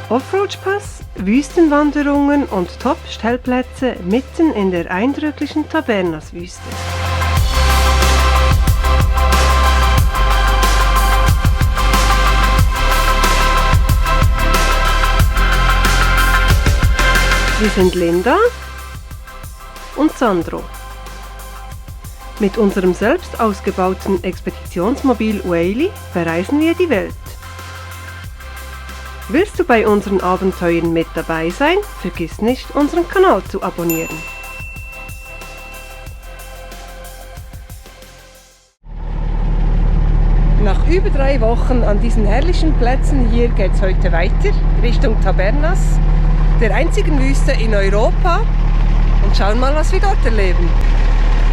Offroad-Pass, Wüstenwanderungen und Top-Stellplätze mitten in der eindrücklichen Tabernas-Wüste. Wir sind Linda und Sandro. Mit unserem selbst ausgebauten Expeditionsmobil Whaley bereisen wir die Welt. Willst du bei unseren Abenteuern mit dabei sein? Vergiss nicht, unseren Kanal zu abonnieren. Nach über 3 Wochen an diesen herrlichen Plätzen hier geht es heute weiter Richtung Tabernas, der einzigen Wüste in Europa, und schauen mal, was wir dort erleben.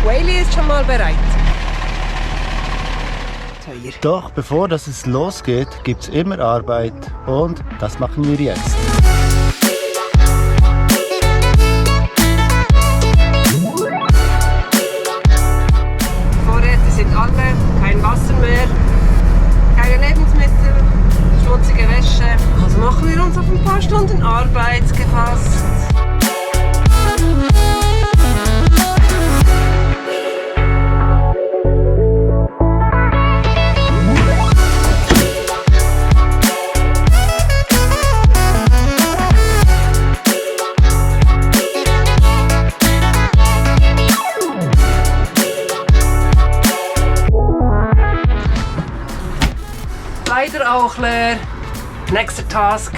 Whaley ist schon mal bereit. Doch bevor es losgeht, gibt es immer Arbeit, und das machen wir jetzt. Die Vorräte sind alle, kein Wasser mehr, keine Lebensmittel, schmutzige Wäsche. Also machen wir uns auf ein paar Stunden Arbeit gefasst. Leider auch leer. Nächster Task.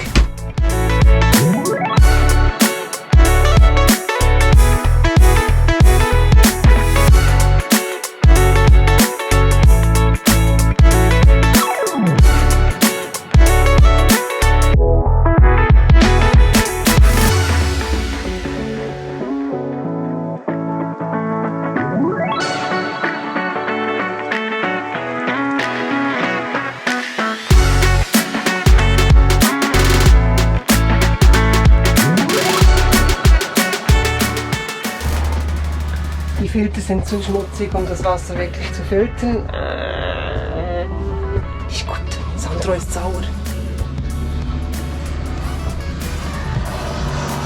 Die Filter sind zu schmutzig, um das Wasser wirklich zu filtern. Ist gut. Sandro ist sauer.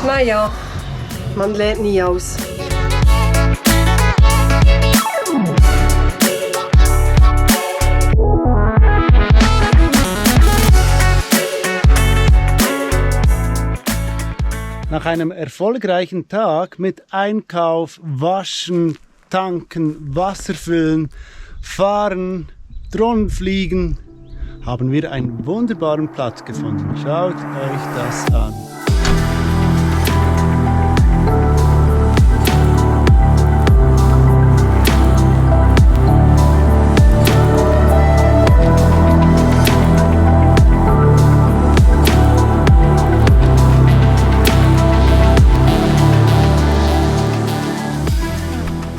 Naja, man lernt nie aus. Nach einem erfolgreichen Tag mit Einkauf, Waschen, Tanken, Wasser füllen, Fahren, Drohnen fliegen, haben wir einen wunderbaren Platz gefunden. Schaut euch das an.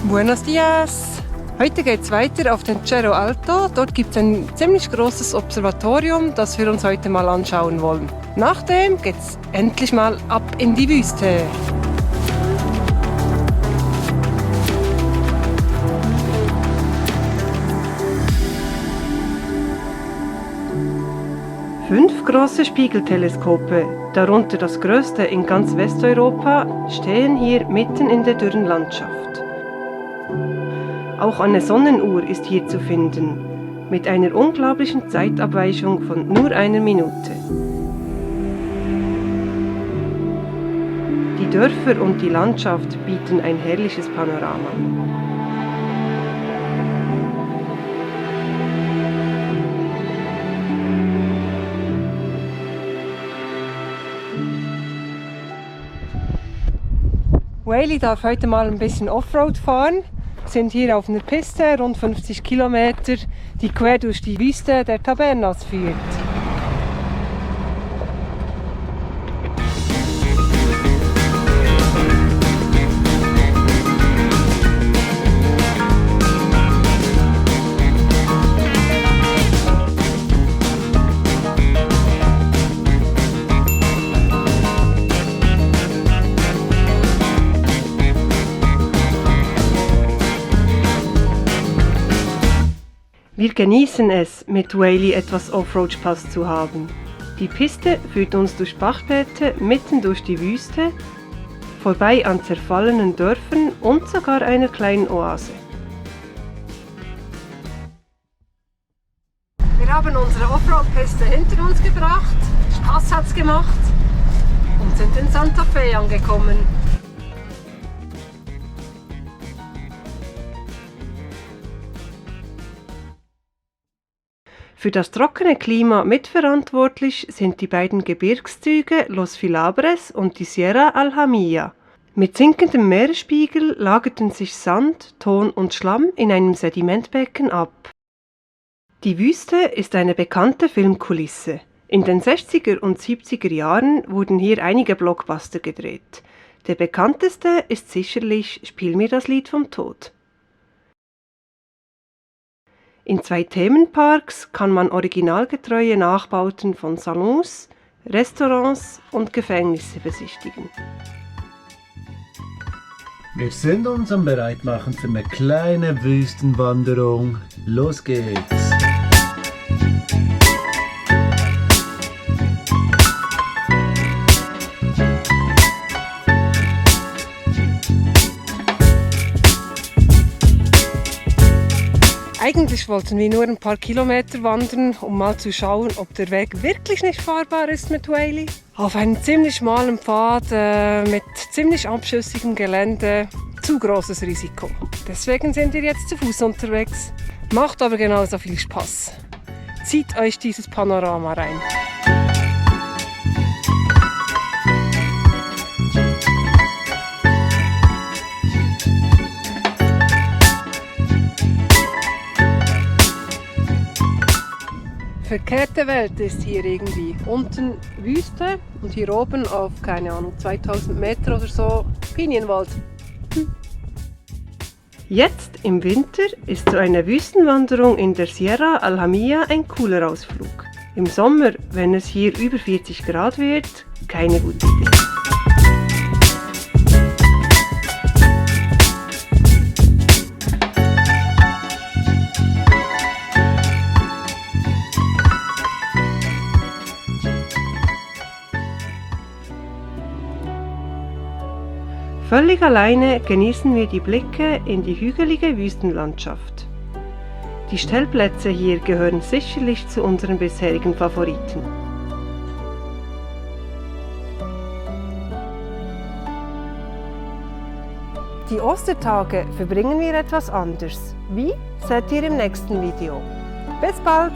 Buenos dias! Heute geht es weiter auf den Cerro Alto. Dort gibt es ein ziemlich großes Observatorium, das wir uns heute mal anschauen wollen. Nachdem geht es endlich mal ab in die Wüste. Fünf große Spiegelteleskope, darunter das größte in ganz Westeuropa, stehen hier mitten in der dürren Landschaft. Auch eine Sonnenuhr ist hier zu finden, mit einer unglaublichen Zeitabweichung von nur 1 Minute. Die Dörfer und die Landschaft bieten ein herrliches Panorama. Whaley darf heute mal ein bisschen Offroad fahren. Wir sind hier auf einer Piste, rund 50 Kilometer, die quer durch die Wüste der Tabernas führt. Wir genießen es, mit Whaley etwas Offroad-Spaß zu haben. Die Piste führt uns durch Bachbette mitten durch die Wüste, vorbei an zerfallenen Dörfern und sogar einer kleinen Oase. Wir haben unsere Offroad-Piste hinter uns gebracht, Spaß hat's gemacht und sind in Santa Fe angekommen. Für das trockene Klima mitverantwortlich sind die beiden Gebirgszüge Los Filabres und die Sierra Alhamia. Mit sinkendem Meeresspiegel lagerten sich Sand, Ton und Schlamm in einem Sedimentbecken ab. Die Wüste ist eine bekannte Filmkulisse. In den 60er und 70er Jahren wurden hier einige Blockbuster gedreht. Der bekannteste ist sicherlich Spiel mir das Lied vom Tod. In 2 Themenparks kann man originalgetreue Nachbauten von Salons, Restaurants und Gefängnisse besichtigen. Wir sind uns am Bereitmachen für eine kleine Wüstenwanderung. Los geht's! Eigentlich wollten wir nur ein paar Kilometer wandern, um mal zu schauen, ob der Weg wirklich nicht fahrbar ist mit Whaley. Auf einem ziemlich schmalen Pfad mit ziemlich abschüssigem Gelände, zu großes Risiko. Deswegen sind wir jetzt zu Fuß unterwegs. Macht aber genauso viel Spaß. Zieht euch dieses Panorama rein. Verkehrte Welt ist hier irgendwie. Unten Wüste und hier oben auf, keine Ahnung, 2000 Meter oder so, Pinienwald. Jetzt im Winter ist so eine Wüstenwanderung in der Sierra Alhamia ein cooler Ausflug. Im Sommer, wenn es hier über 40 Grad wird, keine gute Idee. Völlig alleine genießen wir die Blicke in die hügelige Wüstenlandschaft. Die Stellplätze hier gehören sicherlich zu unseren bisherigen Favoriten. Die Ostertage verbringen wir etwas anders. Wie? Seht ihr im nächsten Video. Bis bald!